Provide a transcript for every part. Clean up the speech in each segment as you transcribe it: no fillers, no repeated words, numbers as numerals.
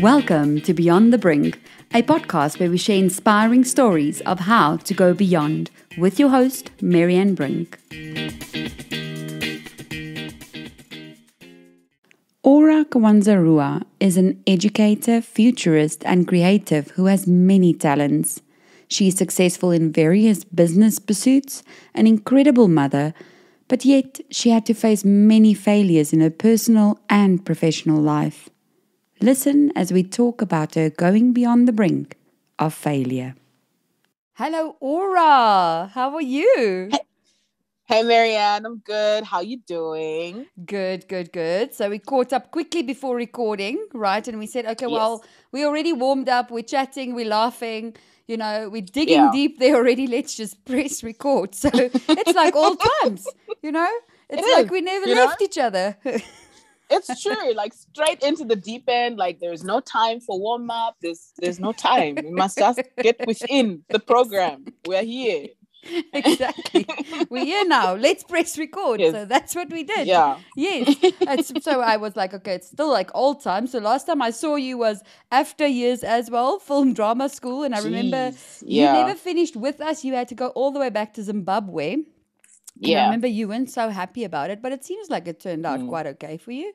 Welcome to Beyond the Brink, a podcast where we share inspiring stories of how to go beyond with your host, Marianne Brink. Aurra Kawanzaruwa is an educator, futurist, and creative who has many talents. She is successful in various business pursuits, an incredible mother, but yet she had to face many failures in her personal and professional life. Listen as we talk about her going beyond the brink of failure. Hello, Aurra. How are you? Hey, Marianne. I'm good. How you doing? Good. So we caught up quickly before recording, right? And we said, okay, well, we already warmed up. We're chatting. We're laughing. You know, we're digging deep there already. Let's just press record. So it's like all times, you know? It's like we never left each other. It's true, like straight into the deep end. Like there's no time for warm up. There's no time. We must just get within the program. We're here. Exactly. We're here now. Let's press record. Yes. So that's what we did. Yeah. Yes. So I was like, okay, it's still like old time. So last time I saw you was after years as well, film drama school. And I remember you never finished with us. You had to go all the way back to Zimbabwe. And I remember you weren't so happy about it, but it seems like it turned out quite okay for you.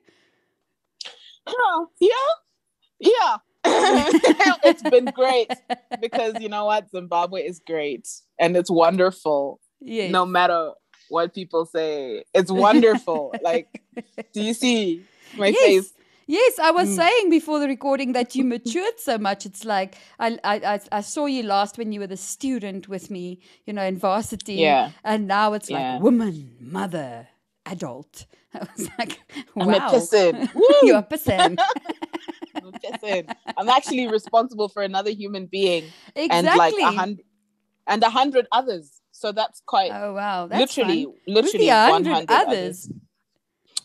Yeah. It's been great because you know what? Zimbabwe is great and it's wonderful. Yes. No matter what people say, it's wonderful. Like, do you see my face? Yes, I was saying before the recording that you matured so much. It's like I saw you last when you were the student with me, you know, in varsity. Yeah. And now it's like woman, mother, adult. I was like, wow. I'm a person. You're a person. I'm actually responsible for another human being. Exactly. And like 100 others. So that's quite. Oh wow, that's literally Who's the 100 others.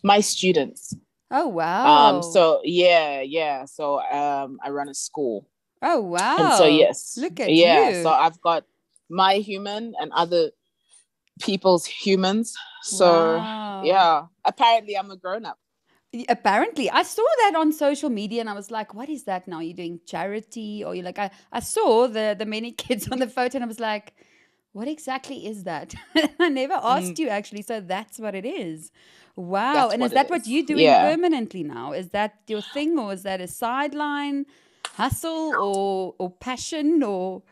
My students. Oh wow. So So I run a school. Oh wow. And so yes. Look at you. So I've got my human and other people's humans. So apparently I'm a grown-up. Apparently, I saw that on social media and I was like, what is that now? You're doing charity? Or you're like, I saw the many kids on the photo and I was like, what exactly is that? I never asked you actually. So that's what it is. Wow. That's and is that what you're doing permanently now? Is that your thing or is that a sideline hustle or passion or?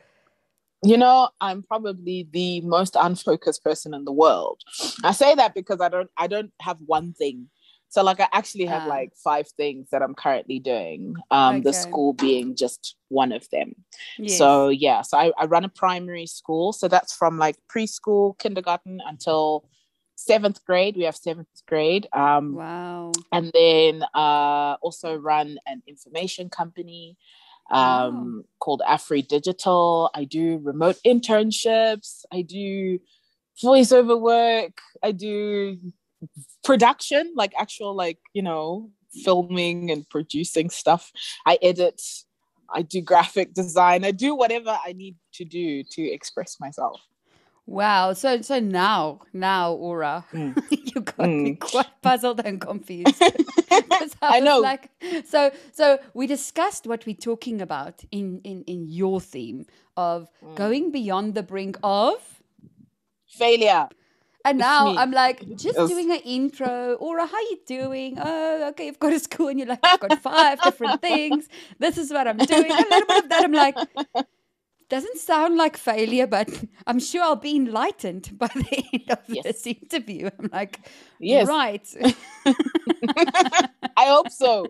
You know, I'm probably the most unfocused person in the world. I say that because I don't have one thing. So like I actually have like 5 things that I'm currently doing. The school being just one of them. Yes. So so I run a primary school. So that's from like preschool, kindergarten until 7th grade. We have 7th grade. Wow. And then also run an information company called Afri Digital. I do remote internships. I do voiceover work. I do production, like actual, like, you know, filming and producing stuff. I edit. I do graphic design. I do whatever I need to do to express myself. Wow. So now, Aurra, you got me quite puzzled and confused. I know. Like, so we discussed what we're talking about in your theme of going beyond the brink of failure. And now I'm like, just doing an intro. Aurra, how you doing? Oh, okay, you've got a school and you're like, I've got 5 different things. This is what I'm doing. A little bit of that. I'm like, doesn't sound like failure, but I'm sure I'll be enlightened by the end of this interview. I'm like, right. I hope so.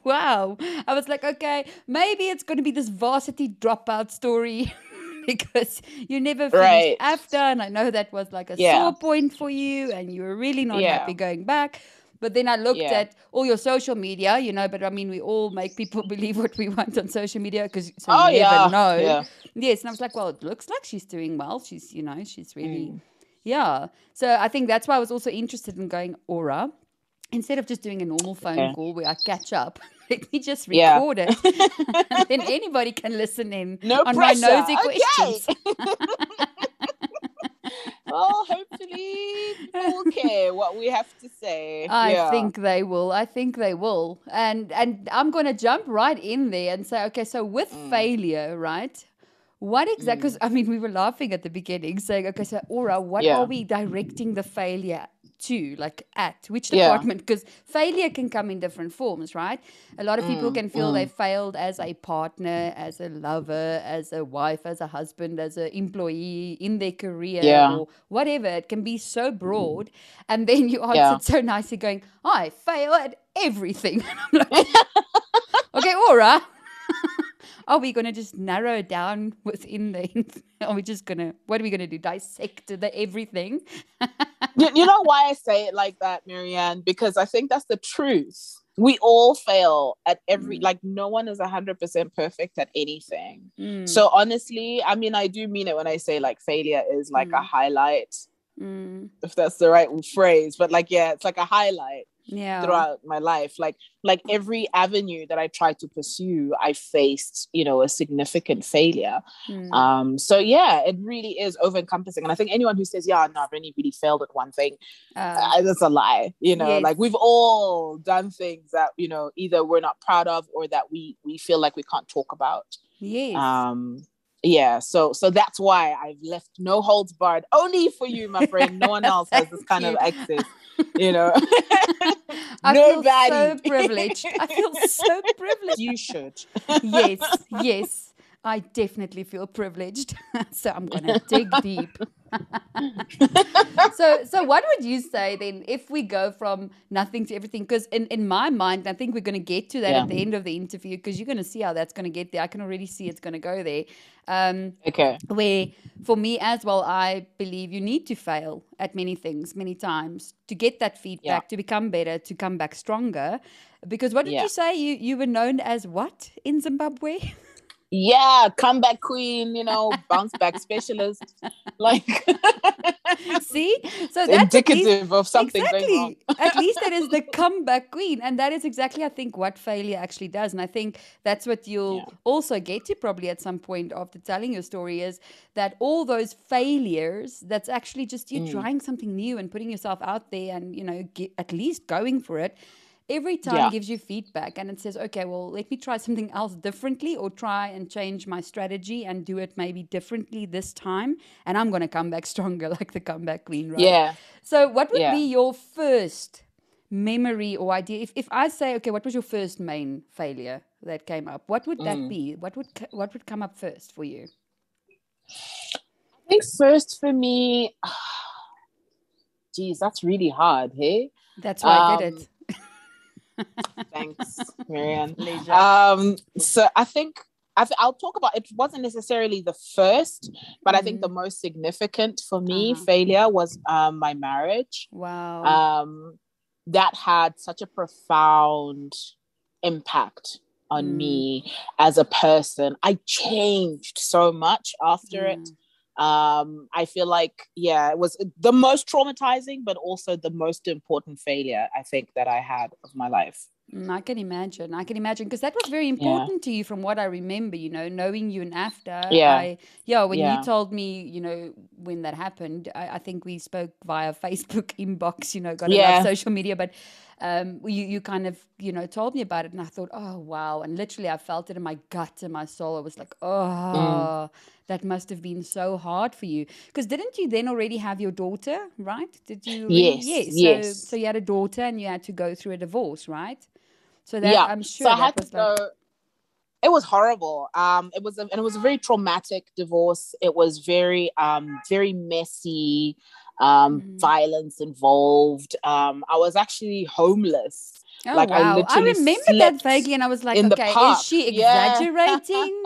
Wow. I was like, okay, maybe it's going to be this varsity dropout story. Because you never finished after, and I know that was like a sore point for you, and you were really not happy going back. But then I looked at all your social media, you know, but I mean, we all make people believe what we want on social media because you never know. Yeah. Yes, and I was like, well, it looks like she's doing well. She's, you know, she's really, So I think that's why I was also interested in going, Aurra, instead of just doing a normal phone call where I catch up, let me just record it. And then anybody can listen in on pressure. My nosy questions. Well, hopefully people will care what we have to say. I think they will. And I'm going to jump right in there and say, okay, so with failure, right? What exactly, because I mean, we were laughing at the beginning saying, okay, so Aurra, what are we directing the failure to, like at which department? Because failure can come in different forms, right? A lot of people can feel they failed as a partner, as a lover, as a wife, as a husband, as an employee, in their career or whatever. It can be so broad. And then you answered so nicely going, I fail at everything. And I'm like, okay, Aurra. Are we going to just narrow it down within the... Are we just going to... What are we going to do? Dissect the everything? You know why I say it like that, Marianne? Because I think that's the truth. We all fail at every... Like, no one is 100% perfect at anything. So honestly, I mean, I do mean it when I say, like, failure is like a highlight. If that's the right phrase. But, like, yeah, it's like a highlight. Throughout my life, like every avenue that I tried to pursue, I faced, you know, a significant failure. So yeah, it really is over encompassing. And I think anyone who says, yeah, no, I've only really failed at one thing, that's a lie. You know, like we've all done things that, you know, either we're not proud of or that we feel like we can't talk about. Yeah, so that's why I've left no holds barred, only for you, my friend. No one else has this kind of access, you know. I feel so privileged. You should. Yes, I definitely feel privileged. So I'm gonna dig deep. So what would you say then if we go from nothing to everything? Because in my mind, I think we're going to get to that at the end of the interview, because you're going to see how that's going to get there. I can already see it's going to go there. Where for me as well, I believe you need to fail at many things, many times, to get that feedback, to become better, to come back stronger. Because what did you say? You were known as what in Zimbabwe? Yeah, comeback queen, you know, bounce back specialist. Like, see, so that's indicative of something going wrong. At least that is the comeback queen, and that is exactly, I think, what failure actually does. And I think that's what you'll also get to probably at some point after telling your story, is that all those failures, that's actually just you trying something new and putting yourself out there, and you know, at least going for it. Every time gives you feedback, and it says, okay, well, let me try something else differently, or try and change my strategy and do it maybe differently this time. And I'm going to come back stronger, like the comeback queen, right? Yeah. So what would be your first memory or idea? If I say, okay, what was your first main failure that came up? What would that be? What would come up first for you? I think first for me, geez, that's really hard, hey? That's why I did it. Thanks, Marianne. So I think I'll talk about, it wasn't necessarily the first, but I think the most significant for me failure was my marriage. Wow. That had such a profound impact on me as a person. I changed so much after it. I feel like, it was the most traumatizing, but also the most important failure, I think, that I had of my life. I can imagine, because that was very important to you from what I remember, you know, knowing you and after. When you told me, you know, when that happened, I think we spoke via Facebook inbox, you know, got a lot of social media, but you kind of, you know, told me about it, and I thought, oh, wow. And literally I felt it in my gut and my soul. I was like, that must have been so hard for you. Because didn't you then already have your daughter, right? Did you? Yes. So you had a daughter and you had to go through a divorce, right? So that I'm sure so that was like... It was horrible. It was a very traumatic divorce. It was very messy. Violence involved. I was actually homeless. Oh, like, wow. I remember that vaguely, and I was like, okay, is she exaggerating?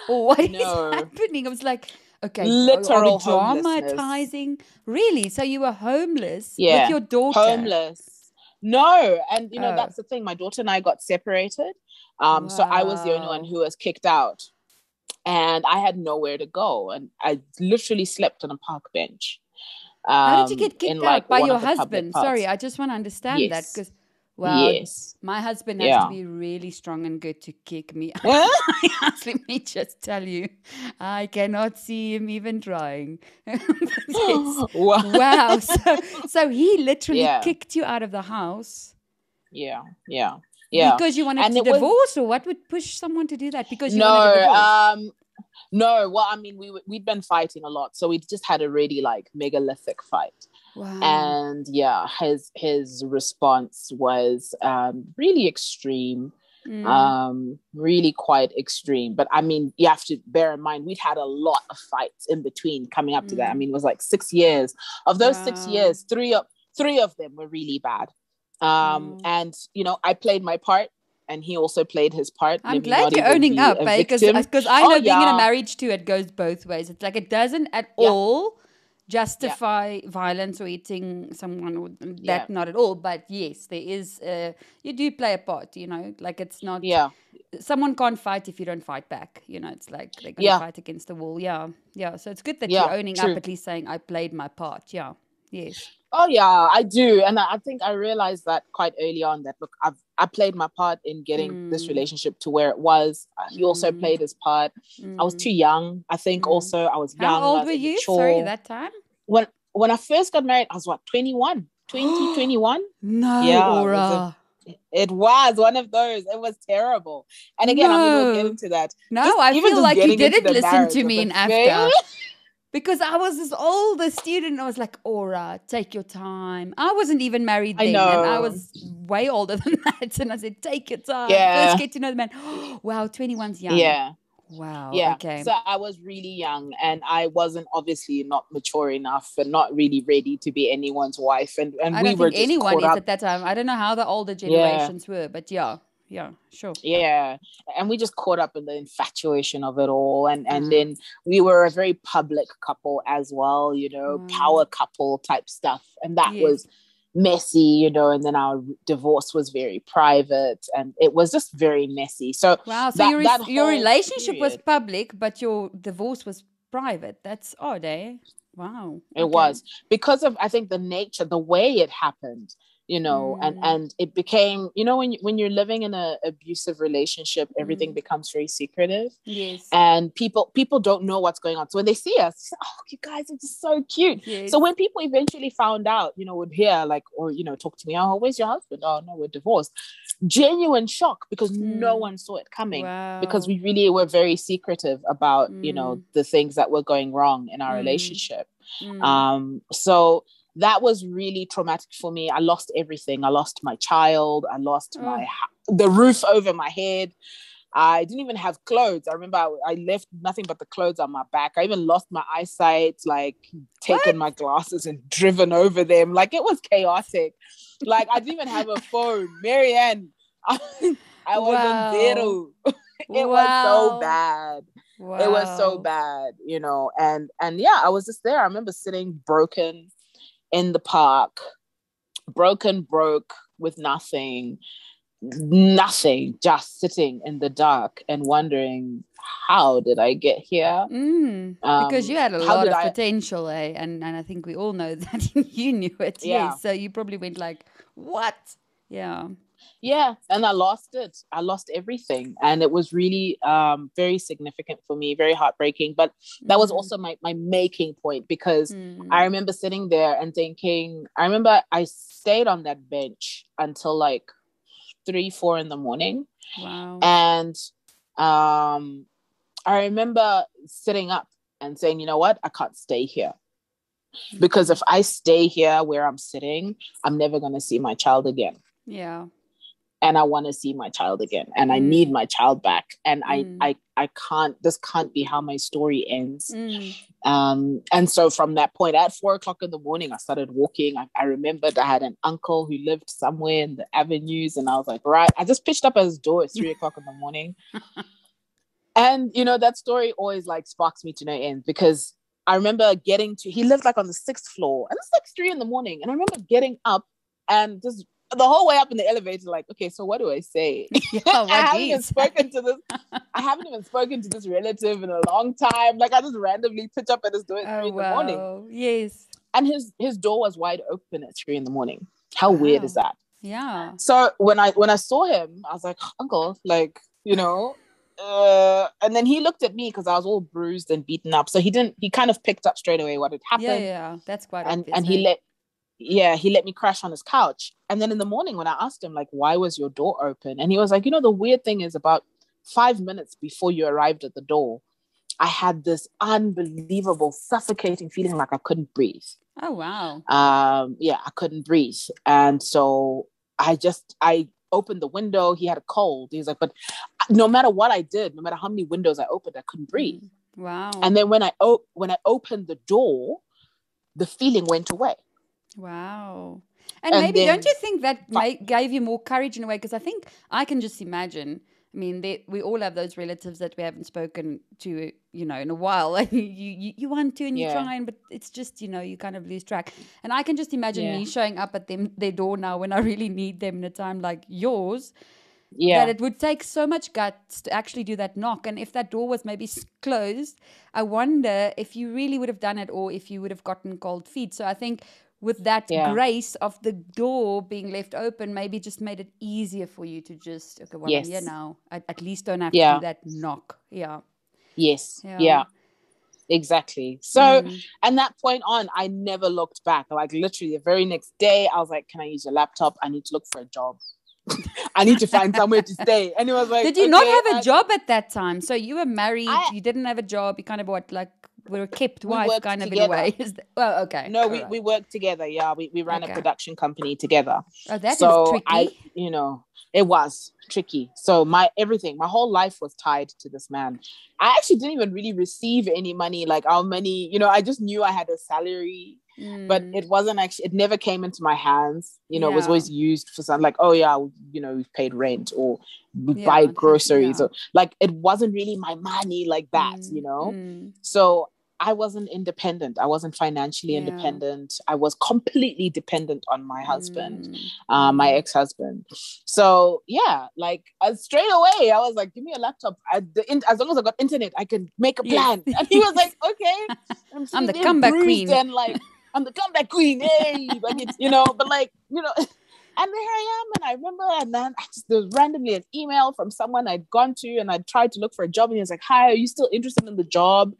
Or what is happening? I was like, okay, literal are we dramatizing? Really? So you were homeless with your daughter? Homeless. No, and you know, that's the thing. My daughter and I got separated. So I was the only one who was kicked out. And I had nowhere to go. And I literally slept on a park bench. How did you get kicked out? By your husband? Sorry, I just want to understand that. Because Wow, Yes. my husband has to be really strong and good to kick me out. Let me just tell you, I cannot see him even trying. Wow. So he literally kicked you out of the house. Yeah. Because you wanted to divorce, or what would push someone to do that? Because you wanted a divorce? No, well, I mean, we'd been fighting a lot, so we just had a really like megalithic fight. Wow. And his response was really extreme, really quite extreme. But I mean, you have to bear in mind, we'd had a lot of fights in between coming up to that. I mean, it was like 6 years. Of those 6 years, three of them were really bad. And I played my part, and he also played his part. I'm glad you're owning up, because I know being in a marriage too, it goes both ways. It's like it doesn't at all justify violence or hitting someone, or that not at all. But yes, there is you do play a part, like it's not someone can't fight if you don't fight back, it's like they're gonna fight against the wall. So it's good that you're owning up, at least saying I played my part. Yes. Oh yeah, I do. And I think I realized that quite early on, that look, I played my part in getting this relationship to where it was. He also played his part. I was too young, I think. Also, I was young. How old were you? Sorry, that time? When I first got married, I was 21. 21. No, Aurra. It was one of those. It was terrible. And again, I mean, we'll get into that. No, I feel like you didn't listen to me in after. Because I was this older student, I was like, Aurra, take your time. I wasn't even married then, and I was way older than that. And I said, take your time. First get to know the man. Wow, 21's young. Yeah. Wow. Yeah. Okay. So I was really young, and I wasn't obviously not mature enough and not really ready to be anyone's wife. And I don't think anyone is at that time. I don't know how the older generations were, but yeah, sure. Yeah. And we just caught up in the infatuation of it all. And then we were a very public couple as well, power couple type stuff. And that was messy, and then our divorce was very private, and it was just very messy. So wow, so your relationship was public, but your divorce was private. That's odd, eh? Wow. It was because of, I think, the nature, the way it happened. And it became, when you're living in an abusive relationship, everything becomes very secretive. Yes. And people don't know what's going on. So when they see us, say, oh, you guys are just so cute. Yes. So when people eventually found out, would hear like, or, talk to me, oh, where's your husband? Oh, no, we're divorced. Genuine shock, because no one saw it coming. Wow. Because we really were very secretive about, the things that were going wrong in our relationship. So that was really traumatic for me. I lost everything. I lost my child. I lost the roof over my head. I didn't even have clothes. I remember I left nothing but the clothes on my back. I even lost my eyesight, like taken my glasses and driven over them. Like, it was chaotic. Like, I didn't even have a phone. Marianne, I was on zero. It was so bad. Wow. It was so bad, and yeah, I was just there. I remember sitting broken in the park, broke with nothing, just sitting in the dark and wondering, how did I get here? Because you had a lot of potential, and I think we all know that. You knew it. Yes, so you probably went like, what? Yeah, and I lost it. I lost everything, and it was really very significant for me, very heartbreaking. But that was also my making point, because I remember sitting there and thinking, I remember I stayed on that bench until like 3-4 in the morning. Wow. And I remember sitting up and saying, you know what, I can't stay here, because if I stay here where I'm sitting, I'm never going to see my child again. Yeah. And I want to see my child again, and I need my child back. And I can't, this can't be how my story ends. And so from that point, at 4:00 in the morning, I started walking. I remembered I had an uncle who lived somewhere in the avenues, and I was like, right, I just pitched up at his door at 3:00 in the morning. And, that story always like sparks me to no end, because I remember he lived like on the 6th floor, and it's like 3 in the morning. And I remember getting up and just the whole way up in the elevator, like, okay, so what do I say? I haven't even spoken to this relative in a long time. Like, I just randomly pitch up at his door at 3 in the morning. Yes. And his door was wide open at 3 in the morning. How weird is that? Yeah. So when I saw him, I was like, uncle, like, and then he looked at me because I was all bruised and beaten up. So he kind of picked up straight away what had happened. Yeah. That's quite and obvious. And he let me crash on his couch. And then in the morning when I asked him, like, why was your door open? And he was like, the weird thing is about 5 minutes before you arrived at the door, I had this unbelievable suffocating feeling like I couldn't breathe. Oh, wow. I couldn't breathe. And so I opened the window. He had a cold. He was like, but no matter what I did, no matter how many windows I opened, I couldn't breathe. Wow. And then when I opened the door, the feeling went away. Wow. And maybe, don't you think that gave you more courage in a way? Because I think I can just imagine, I mean, we all have those relatives that we haven't spoken to, in a while. And you want to and you try, but it's just, you kind of lose track. And I can just imagine me showing up at their door now when I really need them in a time like yours. Yeah. That it would take so much guts to actually do that knock. And if that door was maybe closed, I wonder if you really would have done it or if you would have gotten cold feet. So I think with that grace of the door being left open, maybe just made it easier for you to just, okay, well, I'm here now. I at least don't have to do that knock. Yeah. Yes. Yeah. Exactly. So, and that point on, I never looked back. Like literally the very next day, I was like, can I use your laptop? I need to look for a job. I need to find somewhere to stay. And it was like, did you not have a job at that time? So you were married, you didn't have a job, you kind of were a kept wife kind of together. In a way. Well, okay. No, we worked together. Yeah, we ran a production company together. Oh, that is tricky. It was tricky. So my whole life was tied to this man. I actually didn't even really receive any money, like our money. I just knew I had a salary, but it wasn't actually. It never came into my hands. It was always used for something like, oh yeah, we've paid rent or we buy groceries or like it wasn't really my money like that. So I wasn't independent. I wasn't financially independent. I was completely dependent on my husband, my ex-husband. So like straight away, I was like, give me a laptop. As long as I got internet, I can make a plan. And he was like, okay. I'm the comeback queen. And like, I'm the comeback queen. Hey, but like, and there I am. And I remember, and then there was randomly an email from someone I'd gone to and I tried to look for a job. And he was like, hi, are you still interested in the job?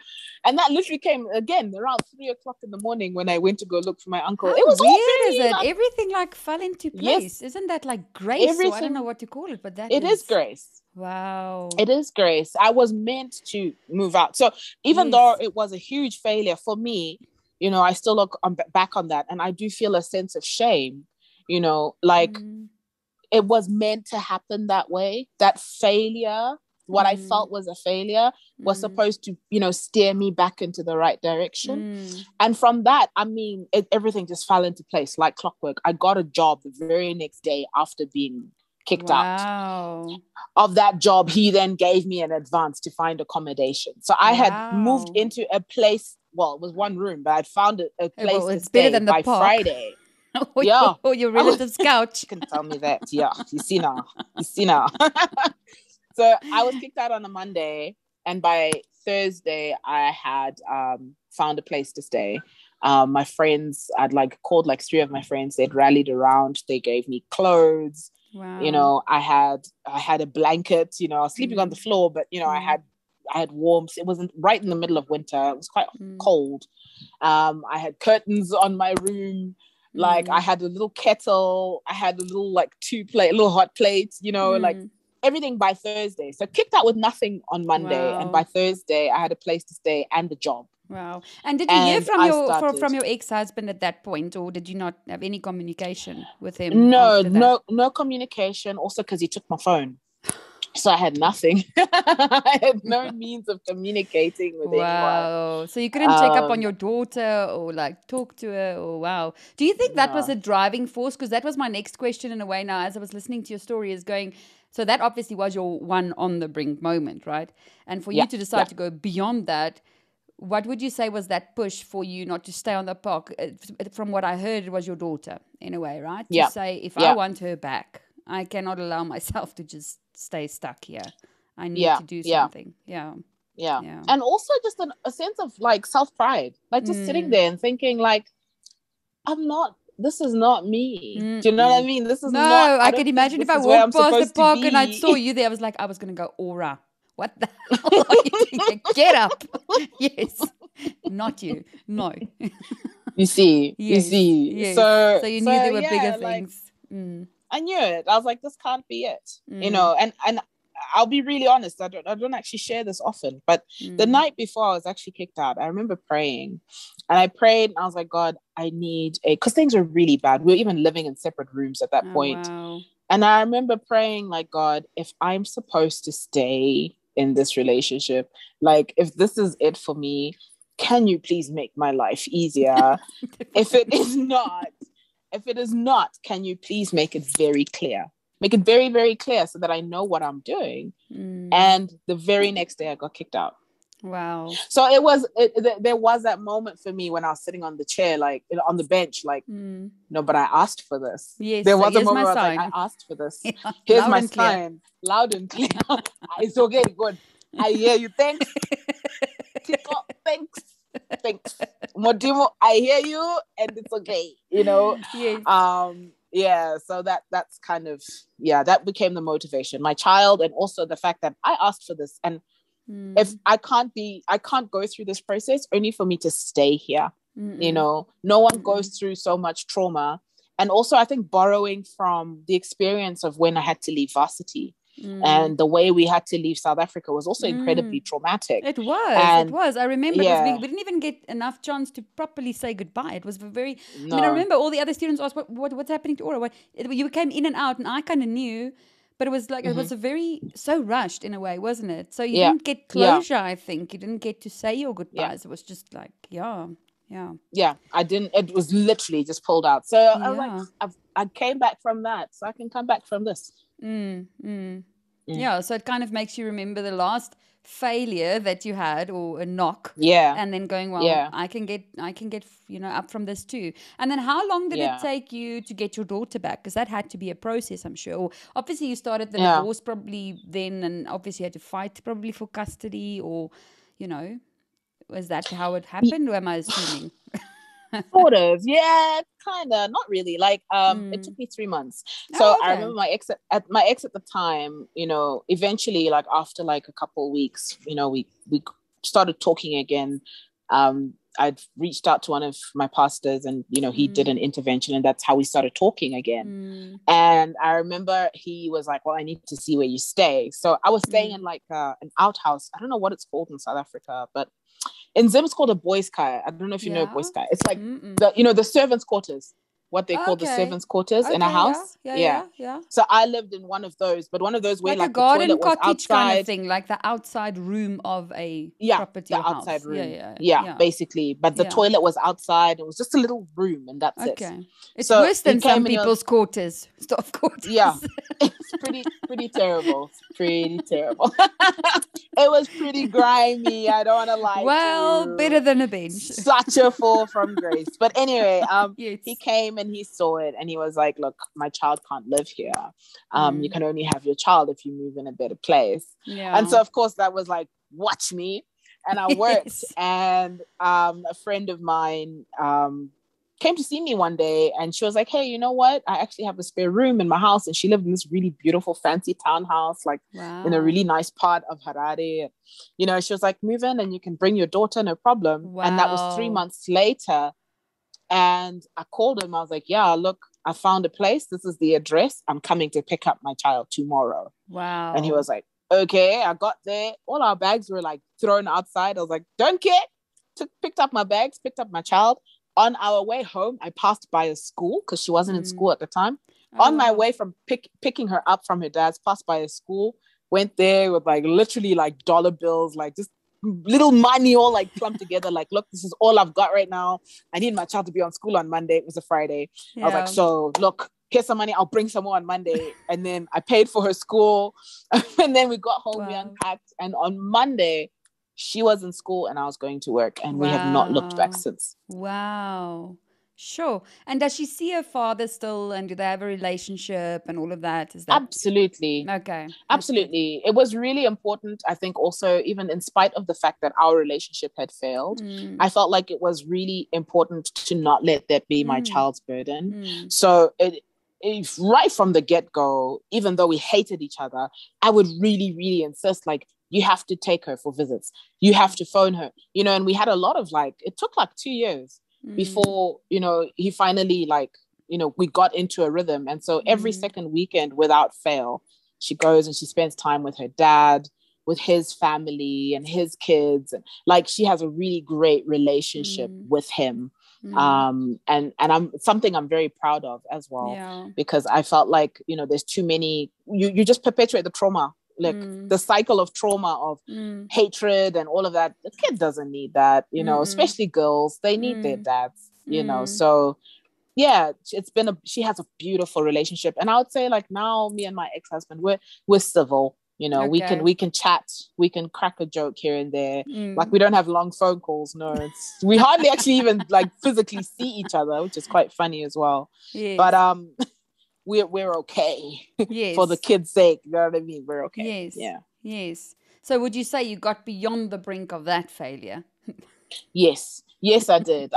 And that literally came again around 3:00 in the morning when I went to go look for my uncle. How it was weird, is it? Everything like fell into place. Yes. Isn't that like grace? I don't know what to call it, but it is grace. Wow. It is grace. I was meant to move out. So even though it was a huge failure for me, I still look back on that and I do feel a sense of shame. It was meant to happen that way. That failure, what I felt was a failure, was supposed to, steer me back into the right direction. And from that, I mean, everything just fell into place like clockwork. I got a job the very next day after being kicked out. Of that job, he then gave me an advance to find accommodation. So I had moved into a place, well, it was one room, but I'd found a place to stay by Friday. Or your relative's couch. You can tell me that. Yeah, you see now. So I was kicked out on a Monday, and by Thursday I had found a place to stay. My friends, I'd called 3 of my friends. They'd rallied around. They gave me clothes. Wow. I had a blanket. I was sleeping on the floor, but I had warmth. It wasn't right in the middle of winter. It was quite cold. I had curtains on my room. I had a little kettle, I had a little little hot plate, everything by Thursday. So kicked out with nothing on Monday. And by Thursday I had a place to stay and a job. Wow. And did you hear from your ex-husband at that point, or did you not have any communication with him? No communication. Also because he took my phone. So I had nothing. I had no means of communicating with anyone. So you couldn't check up on your daughter or talk to her? Or wow. Do you think that was a driving force? Because that was my next question in a way now as I was listening to your story is going, so that obviously was your one on the brink moment, right? And for you to decide to go beyond that, what would you say was that push for you not to stay on the park? From what I heard, it was your daughter in a way, right? To say, if I want her back, I cannot allow myself to just stay stuck here. I need to do something. Yeah. And also just a sense of self-pride, just sitting there and thinking I'm not this is not me. Do you know what I mean? This is no, not. I can imagine if I walked past the park and I saw you there, I was like, I was going to go, Aurra, what the hell are you doing? Get up. Yes. Not you. No. You see. Yes. So you knew there were bigger things. I knew it. I was like, this can't be it. You know, and I'll be really honest. I don't actually share this often, but the night before I was actually kicked out, I remember praying, and I prayed and I was like, God, I need because things were really bad. We were even living in separate rooms at that point. Wow. And I remember praying like, God, if I'm supposed to stay in this relationship, like if this is it for me, can you please make my life easier? If it is not, can you please make it very clear? Make it very, very clear so that I know what I'm doing. And the very next day I got kicked out. Wow. So there was that moment for me when I was sitting on the chair, like on the bench, like, no, but I asked for this. Yes. There was a moment where I was like, I asked for this. Yeah, here's my sign. Loud and clear. It's okay, good. I hear you. Thanks. Thanks. Modimo, I hear you, and it's okay. You know. Yes. Yeah. So that's kind of that became the motivation. My child, and also the fact that I asked for this, and if I can't go through this process only for me to stay here. You know, no one goes through so much trauma, and also I think borrowing from the experience of when I had to leave varsity. And the way we had to leave South Africa was also incredibly traumatic. It was. I remember we didn't even get enough chance to properly say goodbye. It was very. No. I mean, I remember all the other students asked, "What's happening to Aurra?" You came in and out, and I kind of knew, but it was like it was so rushed in a way, wasn't it? So you didn't get closure. I think you didn't get to say your goodbyes. It was just like, yeah, I didn't. It was literally just pulled out. So I was like, I came back from that, so I can come back from this. Yeah, so it kind of makes you remember the last failure that you had, or a knock, and then going, well, I can get up from this too. And then how long did it take you to get your daughter back? Because that had to be a process, I'm sure. Or obviously you started the divorce probably then, and obviously you had to fight probably for custody, or was that how it happened, or am I assuming? Sort of, kind of, not really. Like, it took me 3 months. So I remember my ex at the time. Eventually, like after like a couple of weeks, we started talking again. I'd reached out to one of my pastors, and he did an intervention, and that's how we started talking again. And I remember he was like, "Well, I need to see where you stay." So I was staying in like an outhouse. I don't know what it's called in South Africa, but in Zim, it's called a boys' kai. I don't know if you know boys' kai. It's like the servants' quarters. What they call the servants' quarters in a house. Yeah. So I lived in one of those, but one of those where like a garden the toilet was cottage outside. Kind of thing, like the outside room of a property the or outside house. room. Yeah, basically. But the toilet was outside. It was just a little room, and that's it. It's worse than some people's quarters, staff quarters. Yeah, it's pretty terrible. Pretty terrible. It was pretty grimy. I don't want to lie. Well, better than a bench. Such a fall from grace. But anyway, he came and he saw it, and he was like, "Look, my child can't live here. You can only have your child if you move in a better place." And so, of course, that was like, watch me. And I worked, and a friend of mine came to see me one day, and she was like, "Hey, you know what? I actually have a spare room in my house." And she lived in this really beautiful, fancy townhouse, like in a really nice part of Harare. She was like, "Move in and you can bring your daughter, no problem." Wow. And that was 3 months later. And I called him. I was like, "Yeah, look, I found a place. This is the address. I'm coming to pick up my child tomorrow." Wow. And he was like, "Okay." I got there. All our bags were like thrown outside. I was like, "Don't care." Picked up my bags, picked up my child. On our way home, I passed by a school because she wasn't in school at the time. On my way from picking her up from her dad's, passed by a school, went there with like literally like dollar bills, like just little money all like clumped together. Like, look, this is all I've got right now. I need my child to be on school on Monday. It was a Friday. I was like, so look, here's some money. I'll bring some more on Monday. And then I paid for her school. And then we got home, we unpacked. And on Monday, she was in school and I was going to work, and we have not looked back since. Wow. Sure. And does she see her father still, and do they have a relationship and all of that? Is that Absolutely. okay? Absolutely. It was really important, I think, also, even in spite of the fact that our relationship had failed, I felt like it was really important to not let that be my child's burden. So right from the get-go, even though we hated each other, I would really, really insist, like, you have to take her for visits. You have to phone her, and we had a lot of, like, it took like 2 years before, he finally, like, we got into a rhythm. And so every second weekend, without fail, she goes and she spends time with her dad, with his family and his kids. And, like, she has a really great relationship with him. And I'm something I'm very proud of as well, because I felt like, there's too many, you just perpetuate the trauma, like the cycle of trauma of hatred and all of that. The kid doesn't need that, especially girls, they need their dads, so yeah, she has a beautiful relationship. And I would say, like, now me and my ex-husband, we're civil, we can chat, we can crack a joke here and there. Like, we don't have long phone calls. No, we hardly actually even, like, physically see each other, which is quite funny as well. Yes. But we're okay. Yes. For the kids' sake, you know what I mean? We're okay. Yes. Yeah. Yes. So would you say you got beyond the brink of that failure? Yes, I did.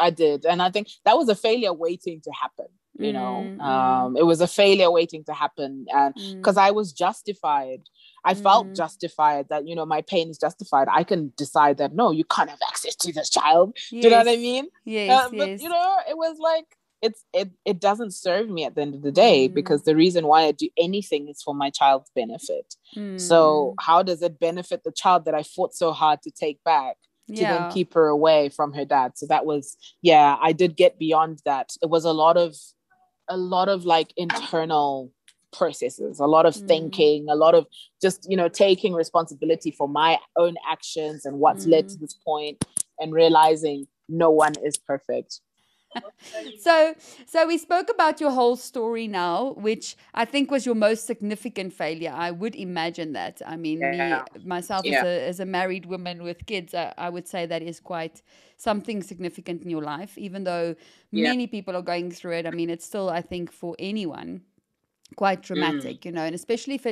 And I think that was a failure waiting to happen. It was a failure waiting to happen. And because I was justified, I felt justified that, my pain is justified. I can decide that, no, you can't have access to this child. Yes. Do you know what I mean? Yes. But, it was like, it doesn't serve me at the end of the day, because the reason why I do anything is for my child's benefit. So how does it benefit the child that I fought so hard to take back? To then keep her away from her dad? So that was, I did get beyond that. It was a lot of like internal processes, a lot of thinking, a lot of just, taking responsibility for my own actions and what's led to this point, and realizing no one is perfect. So we spoke about your whole story now, which I think was your most significant failure. I would imagine that. I mean, myself as a married woman with kids, I would say that is quite something significant in your life, even though many people are going through it. I mean, it's still, I think, for anyone, quite dramatic, and especially if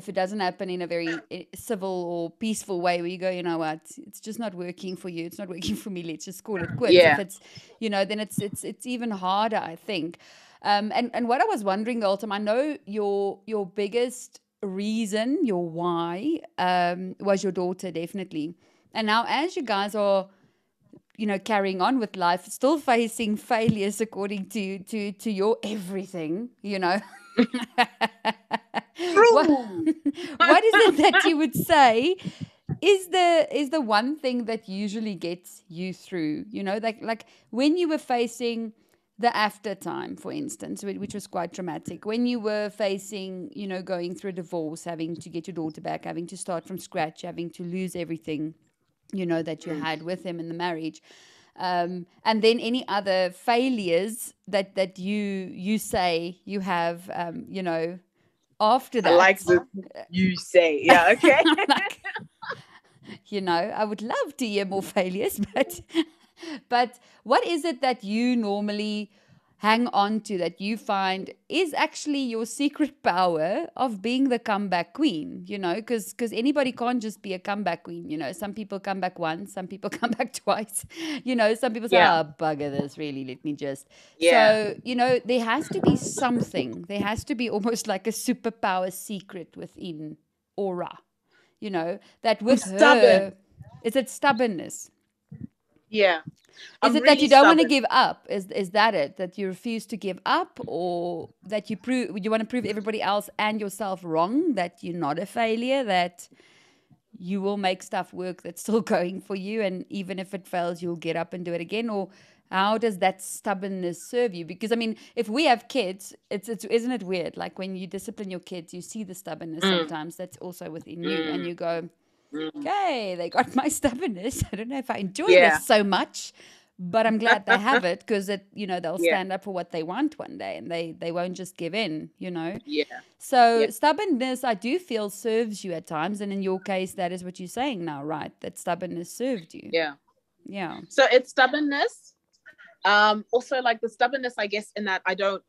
it doesn't happen in a very civil or peaceful way, where you go, you know what, it's just not working for you, it's not working for me, let's just call it quits. If it's, then it's even harder, I think. And what I was wondering the whole time, I know your biggest reason, your why, was your daughter, definitely. And now, as you guys are, carrying on with life, still facing failures according to your everything, what is it that you would say is the one thing that usually gets you through, like when you were facing the after time, for instance, which was quite traumatic, when you were facing, going through a divorce, having to get your daughter back, having to start from scratch, having to lose everything, that you had with him in the marriage. And then any other failures that you say you have, after that. I like the you say, yeah, okay. Like, I would love to hear more failures, but what is it that you normally hang on to, that you find is actually your secret power of being the comeback queen, because anybody can't just be a comeback queen, some people come back once, some people come back twice, some people say, oh, bugger this, really, let me just. So, there has to be something, there has to be almost like a superpower secret within Aurra, that with her, stubborn. Is it stubbornness? Yeah. Is it really that you don't want to give up? Is that it? That you refuse to give up, or that you want to prove everybody else and yourself wrong, that you're not a failure, that you will make stuff work that's still going for you, and even if it fails, you'll get up and do it again? Or how does that stubbornness serve you? Because, I mean, if we have kids, it's isn't it weird? Like, when you discipline your kids, you see the stubbornness sometimes that's also within you, and you go, okay, they got my stubbornness. I don't know if I enjoy this so much, but I'm glad they have it, because they'll stand up for what they want one day, and they won't just give in, Yeah. So stubbornness, I do feel, serves you at times, and in your case, that is what you're saying now, right? That stubbornness served you. Yeah. Yeah. So it's stubbornness, Also like the stubbornness, I guess, in that I don't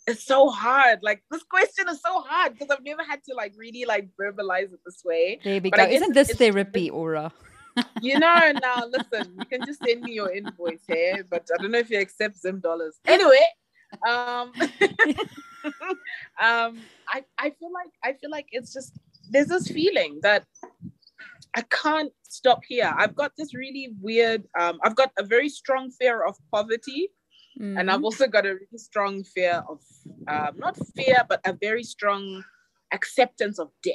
it's so hard. Like this question is so hard because I've never had to like really like verbalize it this way. There we but go. I guess Isn't this therapy, Aurra? Now listen, you can just send me your invoice here, but I don't know if you accept Zim dollars. Anyway, I feel like it's just, there's this feeling that I can't stop here. I've got this really weird, I've got a very strong fear of poverty. Mm-hmm. And I've also got a really strong fear of, not fear, but a very strong acceptance of death.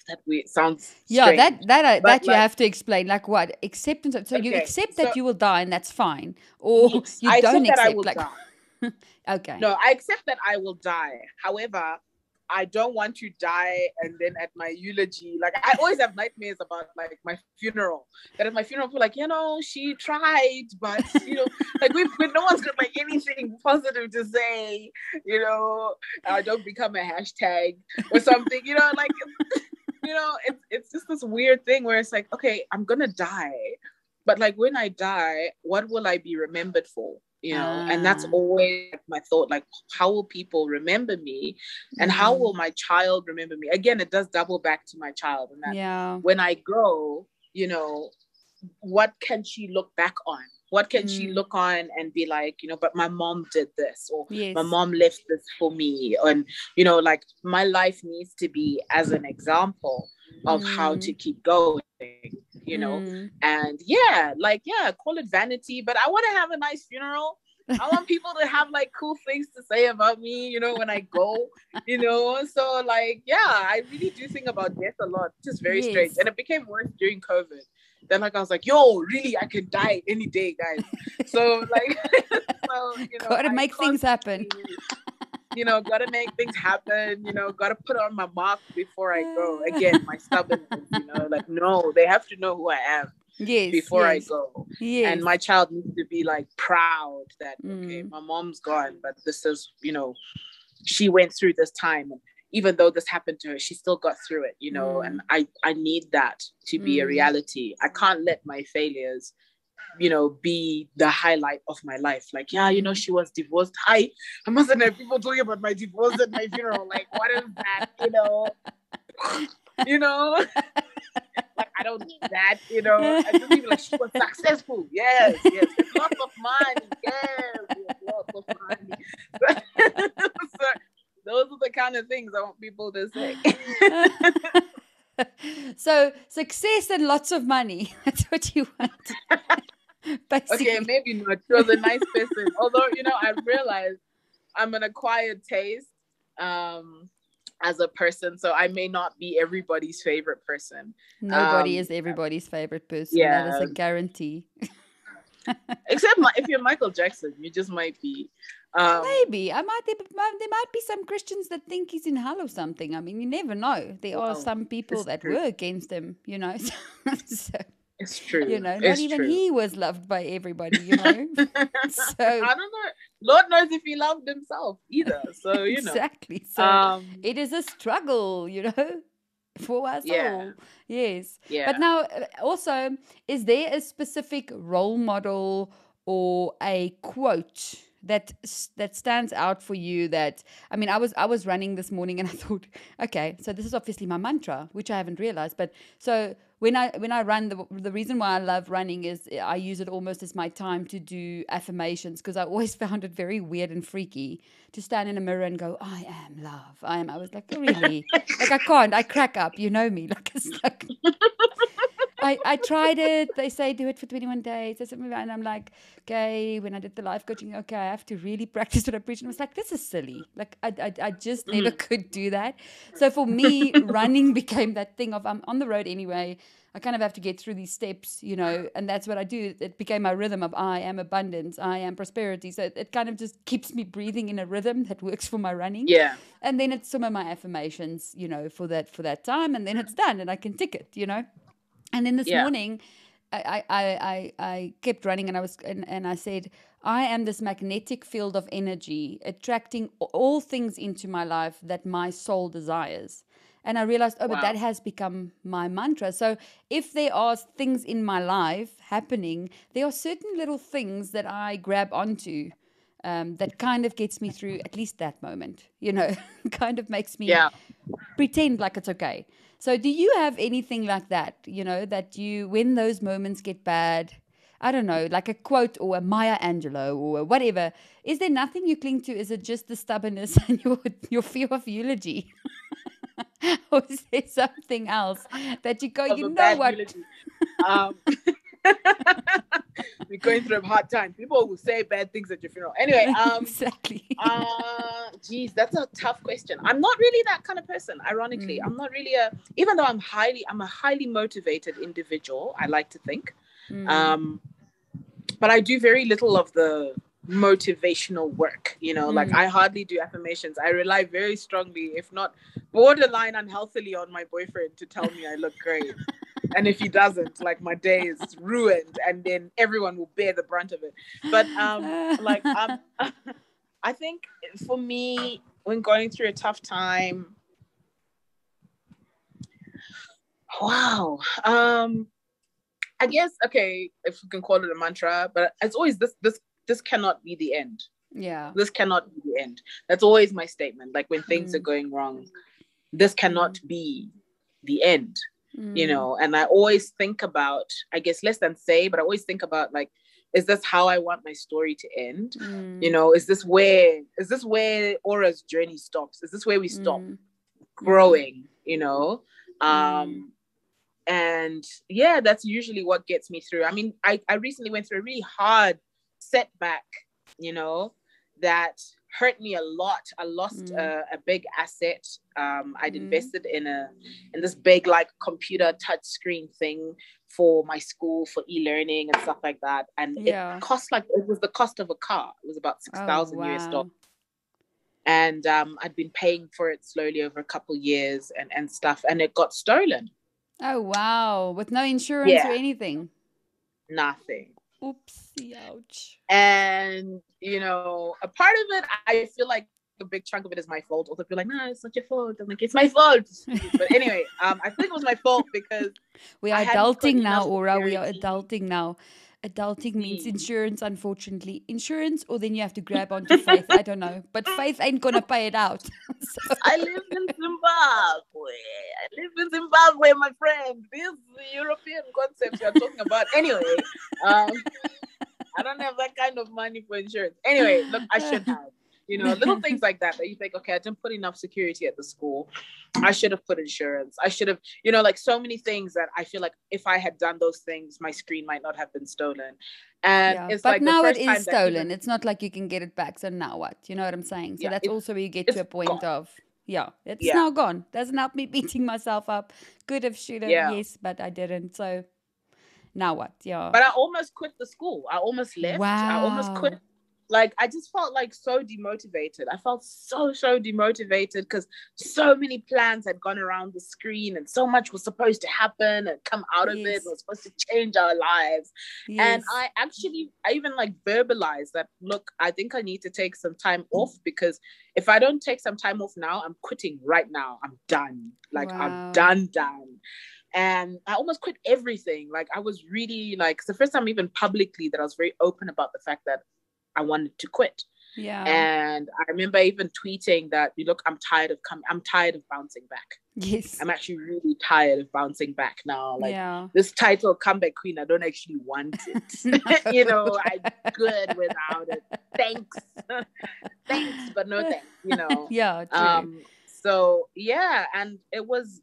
That weird sounds strange. Yeah, that you have to explain. Like what? Acceptance. So you accept that you will die and that's fine. Or yes, you don't accept that I will die. Okay. No, I accept that I will die. However, I don't want to die and then at my eulogy, like I always have nightmares about like my funeral. That at my funeral, people like, she tried, but like no one's got like anything positive to say. I don't become a hashtag or something. Like it's just this weird thing where it's like, okay, I'm gonna die, but like when I die, what will I be remembered for? And that's always my thought, like, how will people remember me and how will my child remember me? Again, it does double back to my child, and that when I go, what can she look back on? What can she look on and be like, but my mom did this, or my mom left this for me. And, like my life needs to be as an example of how to keep going, and call it vanity, but I want to have a nice funeral. I want people to have like cool things to say about me, when I go, so like, I really do think about death a lot. It's just very strange. And it became worse during COVID. Then like I was like, yo, really, I could die any day, guys. So like, gotta make things happen. Gotta make things happen, gotta put on my mark before I go. Again, my stubbornness, like, no, they have to know who I am before I go. And my child needs to be like proud that, okay, my mom's gone, but this is, she went through this time. And even though this happened to her, she still got through it, and I need that to be a reality. I can't let my failures, be the highlight of my life. Like, she was divorced. I mustn't have people talking about my divorce at my funeral. Like, what is that? Like, I don't need that, I just be like, she was successful. Yes, lots of money. Yes, lots of money. So, those are the kind of things I want people to say. So success and lots of money. That's what you want. Basically. Okay, maybe not. She was a nice person. Although, I realized I'm an acquired taste as a person. So I may not be everybody's favorite person. Nobody is everybody's favorite person. Yeah. That is a guarantee. Except if you're Michael Jackson, you just might be. Maybe there might be some Christians that think he's in hell or something. I mean, you never know. There are some people that were against him, so it's true. Not even he was loved by everybody, So I don't know. Lord knows if he loved himself either. So exactly. So it is a struggle, for us all. Yes. Yeah. But now also, is there a specific role model or a quote that stands out for you? That, I mean, I was running this morning and I thought, okay, so this is obviously my mantra, which I haven't realized. But so when I run, the reason why I love running is I use it almost as my time to do affirmations, because I always found it very weird and freaky to stand in a mirror and go, I am love. I was like, really? Like, I can't. I crack up. You know me. Like, it's like... I tried it. They say do it for 21 days. And I'm like, okay, when I did the life coaching, okay, I have to really practice what I preach. And I was like, this is silly. Like, I just never could do that. So for me, running became that thing of, I'm on the road anyway. I kind of have to get through these steps, and that's what I do. It became my rhythm of I am abundance, I am prosperity. So it kind of just keeps me breathing in a rhythm that works for my running. Yeah. And then it's some of my affirmations, for that time. And then it's done and I can tick it, And then this morning, I kept running and I said, I am this magnetic field of energy attracting all things into my life that my soul desires. And I realized, but that has become my mantra. So if there are things in my life happening, there are certain little things that I grab onto that kind of gets me through at least that moment, kind of makes me pretend like it's okay. So do you have anything like that, that when those moments get bad, I don't know, like a quote or a Maya Angelou or whatever, is there nothing you cling to? Is it just the stubbornness and your fear of eulogy? Or is there something else that you go, you know what? We're going through a hard time. People will say bad things at your funeral. Anyway, exactly. Geez, that's a tough question. I'm not really that kind of person. Ironically, I'm not really even though I'm a highly motivated individual, I like to think. But I do very little of the motivational work, like I hardly do affirmations. I rely very strongly, if not borderline unhealthily, on my boyfriend to tell me I look great. And if he doesn't, like, my day is ruined, and then everyone will bear the brunt of it. But I think for me, when going through a tough time, I guess, okay, if we can call it a mantra, but it's always this cannot be the end. Yeah. This cannot be the end. That's always my statement. Like, when things are going wrong, this cannot be the end, and I always think about, I guess less than say, but I always think about, like, is this how I want my story to end? Is this where Aurra's journey stops? Is this where we stop growing, And yeah, that's usually what gets me through. I mean, I recently went through a really hard setback, that hurt me a lot. I lost a big asset. I'd invested in this big, like, computer touch screen thing for my school for e-learning and stuff like that. And it was the cost of a car. It was about $6,000 US. And I'd been paying for it slowly over a couple years and stuff, and it got stolen. Oh, wow. With no insurance or anything? Nothing. Oopsie, ouch. And, a part of it, I feel like a big chunk of it is my fault. Also feel like, no, it's not your fault. I'm like, it's my fault. But anyway, I think it was my fault because we are adulting now, Aurra. We are adulting now. Adulting means insurance, unfortunately. Insurance, or then you have to grab onto faith. I don't know. But faith ain't going to pay it out. So. I live in Zimbabwe. My friend. These European concepts you're talking about. Anyway, I don't have that kind of money for insurance. Anyway, look, I should have. Little things like that you think, okay, I didn't put enough security at the school. I should have put insurance. I should have, like, so many things that I feel like if I had done those things, my screen might not have been stolen. And it's but like now it is stolen. It's not like you can get it back. So now what? You know what I'm saying? So that's also where you get to a point of, it's now gone. Doesn't help me beating myself up. Could have, should have, yes, but I didn't. So now what? Yeah. But I almost quit the school. I almost left. Wow. I almost quit. Like, I just felt like so demotivated. I felt so demotivated because so many plans had gone around the screen and so much was supposed to happen and come out of it. It was supposed to change our lives. And I even like verbalized that, look, I think I need to take some time off, because if I don't take some time off now, I'm quitting right now. I'm done. Like, I'm done. And I almost quit everything. Like, I was really, like, it's the first time even publicly that I was very open about the fact that I wanted to quit. Yeah. And I remember even tweeting that, look, I'm tired of bouncing back. Yes. I'm actually really tired of bouncing back now. Like, this title, comeback queen, I don't actually want it. No. I'm good without it. Thanks. Thanks, but no thanks, Yeah, true. So and it was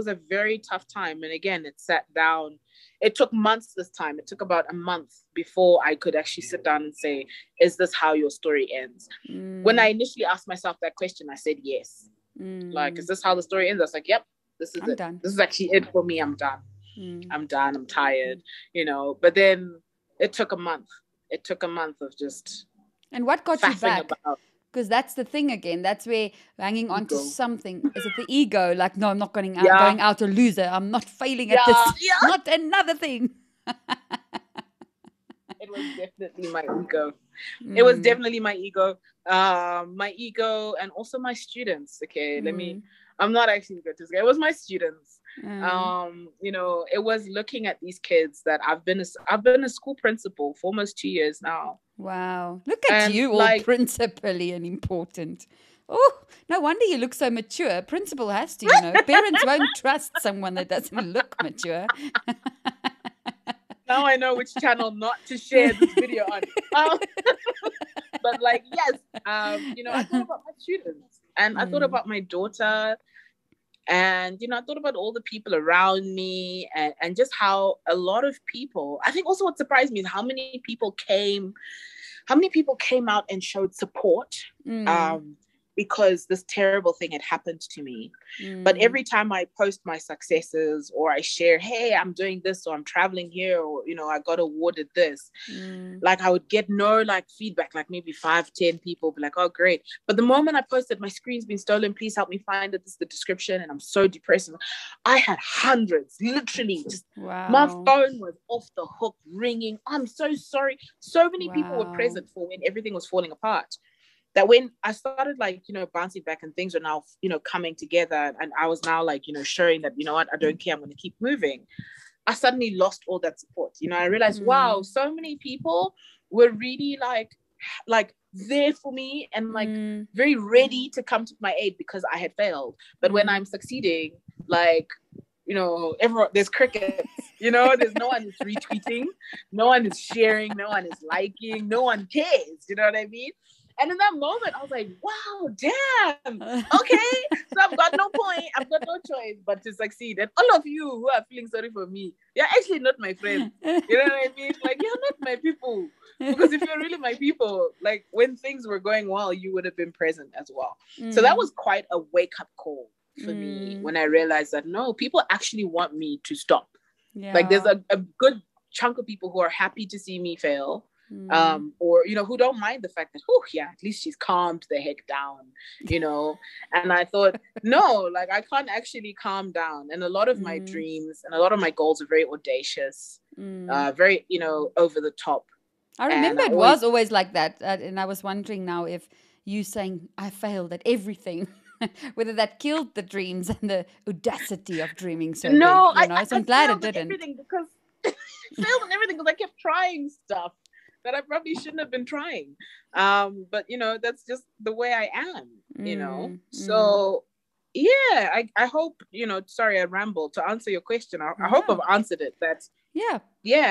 a very tough time. And again, it sat down. It took months this time. It took about a month before I could actually sit down and say, is this how your story ends? When I initially asked myself that question, I said yes. Like, is this how the story ends? I was like, yep, this is it. Done. This is actually it for me. I'm done. I'm done. I'm tired, But then it took a month. It took a month of just. And what got you back? Because that's the thing again. That's where hanging on to something. Is it the ego? Like, no, I'm not going out a loser. I'm not failing at this. Not another thing. It was definitely my ego. It was definitely my ego. My ego and also my students. Okay, I'm not actually good to say. It was my students. You know, it was looking at these kids that I've been a school principal for almost 2 years now. Wow. Look at you, all principally and important. Oh, no wonder you look so mature. Principal has to, you know. Parents won't trust someone that doesn't look mature. Now I know which channel not to share this video on. But like, yes, you know, I thought about my students and I thought about my daughter. And, you know, I thought about all the people around me and just how a lot of people, I think also what surprised me is how many people came out and showed support because this terrible thing had happened to me. But every time I post my successes or I share, hey, I'm doing this or I'm traveling here or, you know, I got awarded this, like I would get no like feedback, like maybe 5-10 people be like, oh, great. But the moment I posted, my screen's been stolen, please help me find it, this is the description, and I'm so depressed. I had hundreds, literally just my phone was off the hook ringing. I'm so sorry. So many people were present for when everything was falling apart. That when I started like, you know, bouncing back and things are now, you know, coming together and I was now like, you know, showing that, you know what, I don't care, I'm going to keep moving. I suddenly lost all that support. You know, I realized, wow, so many people were really like there for me and like very ready to come to my aid because I had failed. But when I'm succeeding, like, you know, everyone, there's crickets, you know, there's no one is retweeting, no one is sharing, no one is liking, no one cares. You know what I mean? And in that moment, I was like, wow, damn. Okay. So I've got no point. I've got no choice but to succeed. And all of you who are feeling sorry for me, you're actually not my friends. You know what I mean? Like, you're not my people. Because if you're really my people, like when things were going well, you would have been present as well. So that was quite a wake-up call for me when I realized that, no, people actually want me to stop. Yeah. Like there's a good chunk of people who are happy to see me fail. Or, you know, who don't mind the fact that, oh, yeah, at least she's calmed the heck down, you know. And I thought, no, like I can't actually calm down. And a lot of my dreams and a lot of my goals are very audacious, very, you know, over the top. I remember it was always like that. And I was wondering now if you saying I failed at everything, whether that killed the dreams and the audacity of dreaming so big, you know. So I'm glad it didn't. Everything because failed and everything because I kept trying stuff that I probably shouldn't have been trying. But, you know, that's just the way I am, you know. So, yeah, I hope, you know, sorry, I rambled. To answer your question, I hope I've answered it. That, yeah,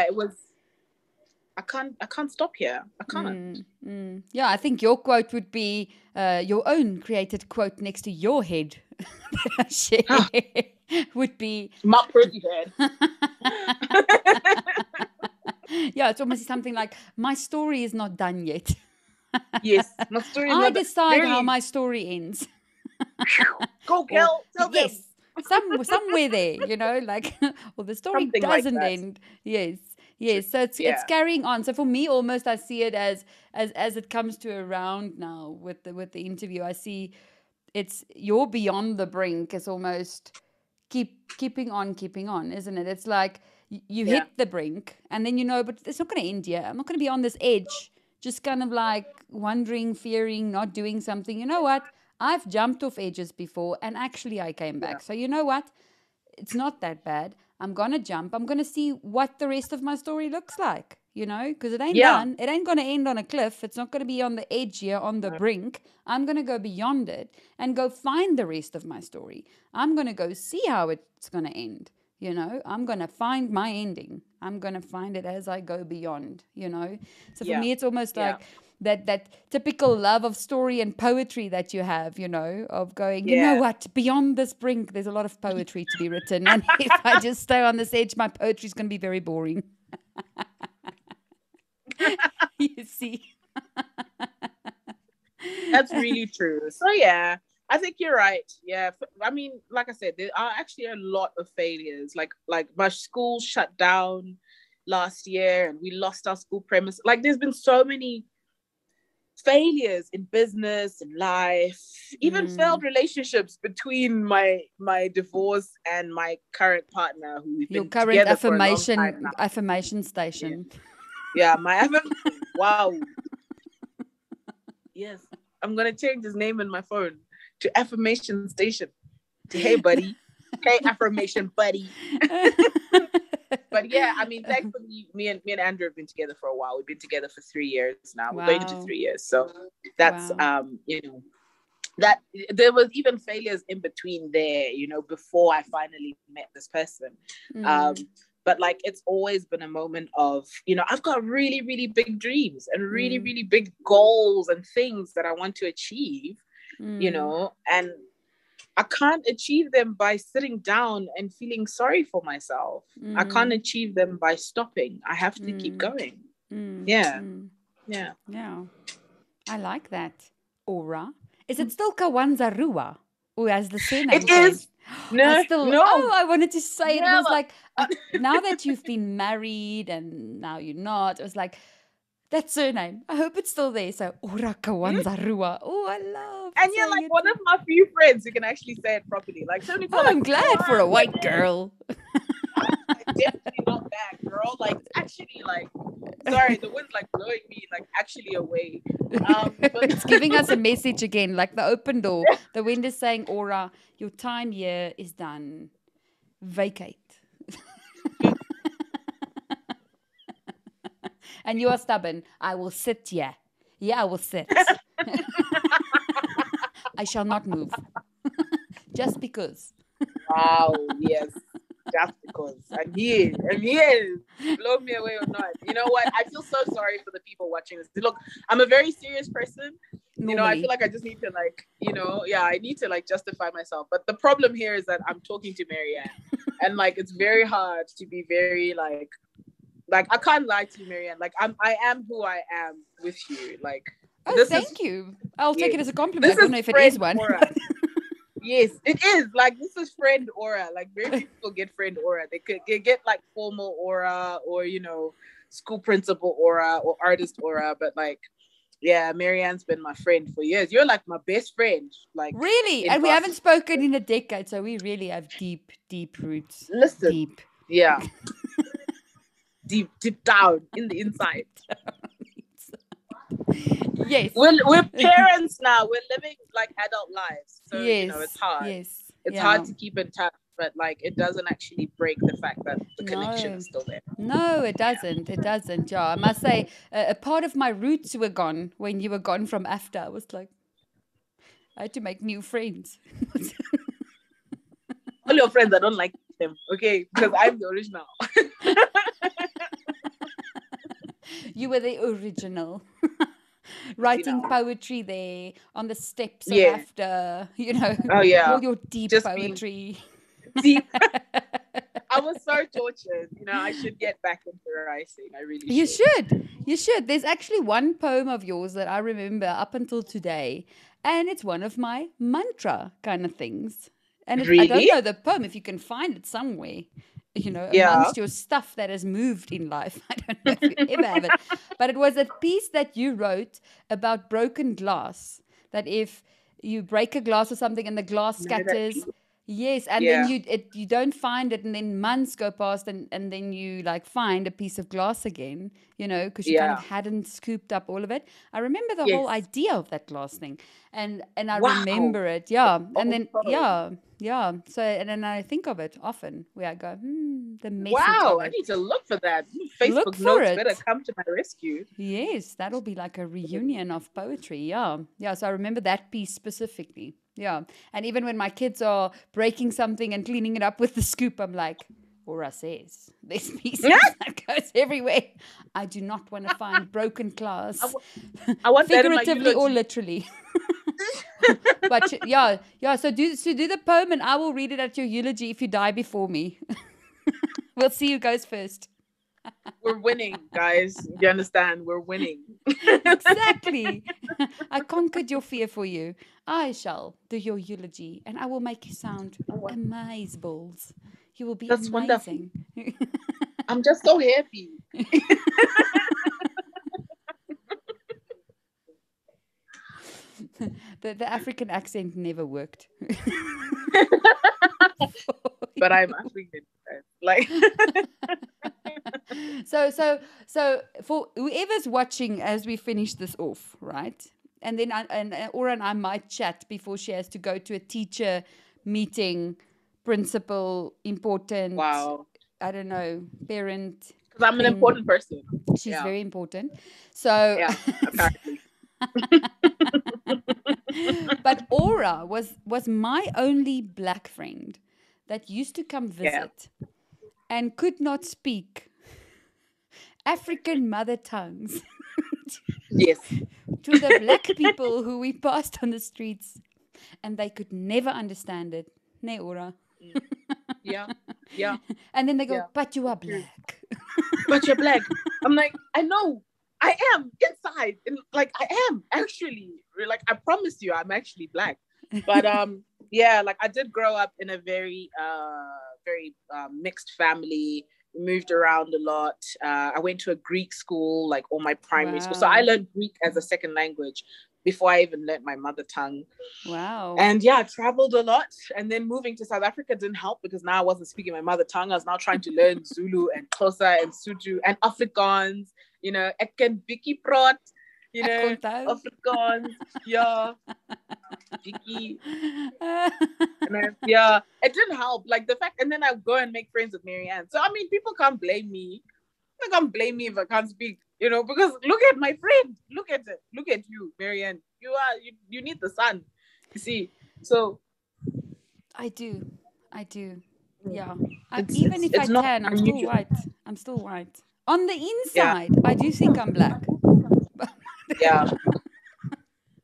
it was, I can't stop here. I can't. Yeah, I think your quote would be your own created quote next to your head. Would be my pretty head. Yeah, it's almost something like, my story is not done yet. Yes, my story is I decide how my story ends. Go, Kel, tell them. Yes, somewhere there, you know, like, well, the story something doesn't like end. Yes. So it's carrying on. So for me, almost I see it as it comes to a round now with the interview. I see it's you're beyond the brink. It's almost keeping on, isn't it? It's like you hit the brink and then, you know, but it's not going to end here. I'm not going to be on this edge, just kind of like wondering, fearing, not doing something. You know what? I've jumped off edges before and actually I came back. So you know what? It's not that bad. I'm going to jump. I'm going to see what the rest of my story looks like, you know, because it ain't done. It ain't going to end on a cliff. It's not going to be on the edge here, on the brink. I'm going to go beyond it and go find the rest of my story. I'm going to go see how it's going to end, you know. I'm going to find my ending. I'm going to find it as I go beyond, you know. So for me, it's almost like that typical love of story and poetry that you have, you know, of going, you know what, beyond this brink, there's a lot of poetry to be written. And if I just stay on this edge, my poetry is going to be very boring. You see? That's really true. So, yeah, I think you're right. Yeah. I mean, like I said, there are actually a lot of failures. Like my school shut down last year and we lost our school premise. Like there's been so many failures in business and life, even failed relationships between my divorce and my current partner, who we've been together for a long time now. Affirmation station. Yeah, my affirmation. Wow. Yes, I'm gonna change his name in my phone to Affirmation Station. Hey, buddy. Hey, Affirmation buddy. But yeah, I mean, thankfully, me and Andrew have been together for a while. We've been together for 3 years now. We're going into 3 years, so that's that there was even failures in between there, before I finally met this person. But like, it's always been a moment of, I've got really, really big dreams and really, really big goals and things that I want to achieve, and I can't achieve them by sitting down and feeling sorry for myself. I can't achieve them by stopping. I have to keep going. Yeah. I like that. Aurra. Is it still Kawanzaruwa? Who has the surname? It is. No. I wanted to say it. It was like, now that you've been married and now you're not, it was like, that surname. I hope it's still there. So, Aurra Kawanzaruwa. Oh, I love. And you're like one of my few friends who can actually say it properly. Like, so many people. I'm glad for a white girl. Definitely not that, girl. Like, actually, like, sorry, the wind's like blowing me like actually away. But it's giving us a message again, like the open door. The wind is saying, Aurra, your time here is done. Vacate. And you are stubborn. I will sit here. Yeah, I will sit. I shall not move. Just because. Wow, yes. Just because. I'm here. Blow me away or not. You know what? I feel so sorry for the people watching this. Look, I'm a very serious person. Normally. I feel like I just need to I need to like justify myself. But the problem here is that I'm talking to Marianne. And like, it's very hard to be very like I can't lie to you, Marianne. Like, I am who I am with you. Like, thank you. I'll take it as a compliment. I don't know if it is one. Yes, it is. Like, this is friend aura. Like, very few people get friend aura. They could get like formal aura or, school principal aura or artist aura. But like, yeah, Marianne's been my friend for years. You're like my best friend. Like, really? And we haven't spoken in a decade. So we really have deep, deep roots. Listen. Deep. Yeah. deep down in the inside. Yes. We're parents now. We're living like adult lives. So, it's hard. Yes. It's hard to keep in touch, but like, it doesn't actually break the fact that the connection is still there. No, it doesn't. It doesn't. Yeah, I must say, a part of my roots were gone when you were gone from AFTA. I was like, I had to make new friends. All your friends, I don't like them, okay? Because I'm the original. You were the original. Writing poetry there on the steps of AFTA, Oh, yeah. all your deep poetry. Deep. I was so tortured. I should get back into writing. I really should. You should. There's actually one poem of yours that I remember up until today, and it's one of my mantra kind of things. And really? I don't know the poem, if you can find it somewhere. Amongst your stuff that has moved in life. I don't know if you ever have it. But it was a piece that you wrote about broken glass. That if you break a glass or something and the glass scatters, yes, and then you don't find it, and then months go past, and then you like find a piece of glass again, because you kind of hadn't scooped up all of it. I remember the whole idea of that glass thing, and I remember it, and then So and then I think of it often, where I go, the message. Wow, of it. I need to look for that. Facebook notes better come to my rescue. Yes, that'll be like a reunion of poetry. Yeah. So I remember that piece specifically. Yeah. And even when my kids are breaking something and cleaning it up with the scoop, I'm like, Aurra says, there's pieces that goes everywhere. I do not want to find broken glass. I want figuratively or literally. But so do the poem, and I will read it at your eulogy if you die before me. We'll see who goes first. We're winning, guys. You understand? We're winning. Exactly. I conquered your fear for you. I shall do your eulogy, and I will make you sound amazeballs. You will be amazing. Wonderful. I'm just so happy. The African accent never worked. But I'm African. Like So for whoever's watching as we finish this off, right? And then Aurra and I might chat before she has to go to a teacher meeting, principal, important. Wow. I don't know, parent. Because I'm an important person. She's very important. So yeah, apparently. But Aurra was my only black friend that used to come visit and could not speak African mother tongues. Yes. To the black people who we passed on the streets, and they could never understand it. Ne, Aurra. Yeah. And then they go, but you are black. But you're black. I'm like, I know. I am inside. Like, I am actually. Like, I promise you, I'm actually black. But like I did grow up in a very mixed family. Moved around a lot. I went to a Greek school, like all my primary school. So I learned Greek as a second language before I even learned my mother tongue. Wow. And I traveled a lot. And then moving to South Africa didn't help because now I wasn't speaking my mother tongue. I was now trying to learn Zulu and Xhosa and Sotho and Afrikaans. Ek ken bietjie praat. Afrikaans. Yeah. Vicky. It didn't help. Like the fact, and then I go and make friends with Marianne. So I mean, people can't blame me. They can't blame me if I can't speak, because look at my friend. Look at it. Look at you, Marianne. You need the sun. You see. So I do. Yeah. Even if I tan, I'm still white. I'm still white. On the inside, I do think I'm black.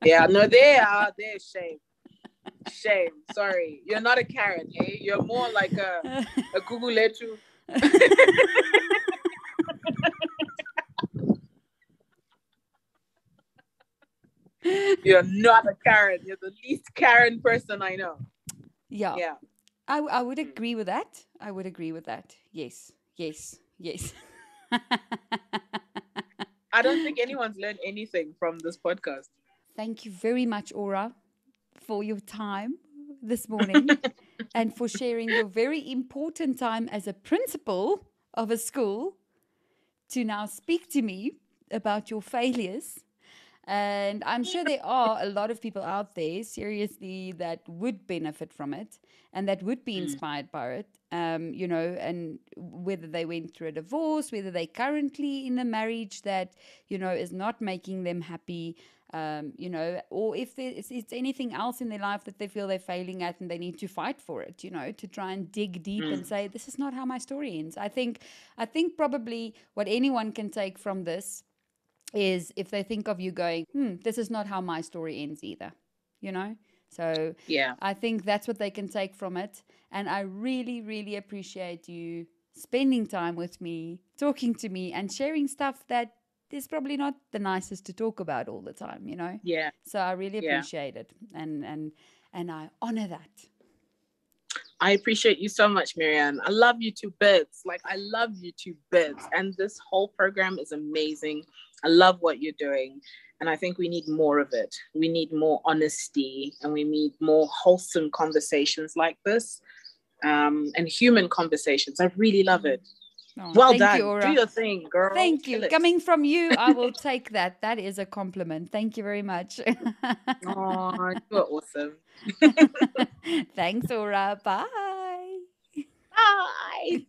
Yeah, no, they're shame. Shame. Sorry. You're not a Karen, eh? You're more like a Guguletu. You're not a Karen. You're the least Karen person I know. Yeah. I would agree with that. Yes. I don't think anyone's learned anything from this podcast. Thank you very much, Aurra, for your time this morning and for sharing your very important time as a principal of a school to now speak to me about your failures. And I'm sure there are a lot of people out there, seriously, that would benefit from it and that would be inspired by it, and whether they went through a divorce, whether they're currently in a marriage that, is not making them happy, or if it's anything else in their life that they feel they're failing at and they need to fight for it, to try and dig deep and say, this is not how my story ends. I think probably what anyone can take from this is if they think of you going, this is not how my story ends either, So I think that's what they can take from it. And I really, really appreciate you spending time with me, talking to me and sharing stuff that is probably not the nicest to talk about all the time, Yeah. So I really appreciate it. And I honor that. I appreciate you so much, Marianne. I love you to bits. Like, I love you to bits. And this whole program is amazing. I love what you're doing. And I think we need more of it. We need more honesty and we need more wholesome conversations like this, and human conversations. I really love it. Oh, well done. You, do your thing, girl. Thank you. Coming from you, I will take that. That is a compliment. Thank you very much. Oh, you're awesome. Thanks, Aurra. Bye. Bye.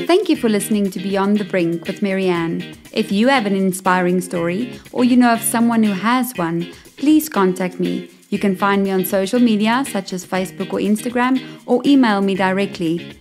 Thank you for listening to Beyond the Brink with Marianne. If you have an inspiring story or you know of someone who has one, please contact me. You can find me on social media such as Facebook or Instagram or email me directly.